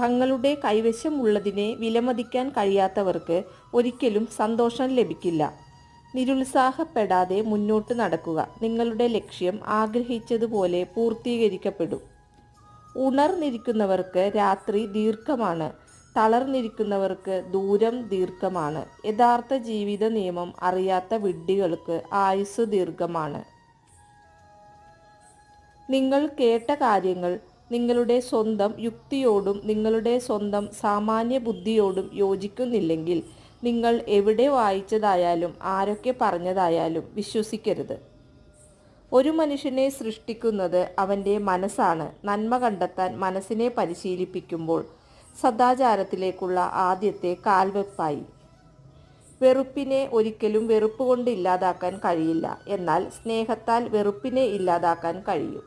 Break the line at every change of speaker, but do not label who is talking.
തങ്ങളുടെ കൈവശമുള്ളതിനെ വിലമതിക്കാൻ കഴിയാത്തവർക്ക് ഒരിക്കലും സന്തോഷം ലഭിക്കില്ല. നിരുത്സാഹപ്പെടാതെ മുന്നോട്ട് നടക്കുക. നിങ്ങളുടെ ലക്ഷ്യം ആഗ്രഹിച്ചതുപോലെ പൂർത്തീകരിക്കപ്പെടും. ഉണർന്നിരിക്കുന്നവർക്ക് രാത്രി ദീർഘമാണ്, തളർന്നിരിക്കുന്നവർക്ക് ദൂരം ദീർഘമാണ്. യഥാർത്ഥ ജീവിത നിയമം അറിയാത്ത വിഡ്ഢികൾക്ക് ആയുസ് ദീർഘമാണ്. നിങ്ങൾ കേട്ട കാര്യങ്ങൾ നിങ്ങളുടെ സ്വന്തം യുക്തിയോടും നിങ്ങളുടെ സ്വന്തം സാമാന്യ ബുദ്ധിയോടും യോജിക്കുന്നില്ലെങ്കിൽ നിങ്ങൾ എവിടെ വായിച്ചതായാലും ആരൊക്കെ പറഞ്ഞതായാലും വിശ്വസിക്കരുത്. ഒരു മനുഷ്യനെ സൃഷ്ടിക്കുന്നത് അവൻ്റെ മനസ്സാണ്. നന്മ കണ്ടെത്താൻ മനസ്സിനെ പരിശീലിപ്പിക്കുമ്പോൾ സദാചാരത്തിലേക്കുള്ള ആദ്യത്തെ കാൽവെപ്പായി. വെറുപ്പിനെ ഒരിക്കലും വെറുപ്പ് കൊണ്ട് ഇല്ലാതാക്കാൻ കഴിയില്ല, എന്നാൽ സ്നേഹത്താൽ വെറുപ്പിനെ ഇല്ലാതാക്കാൻ കഴിയും.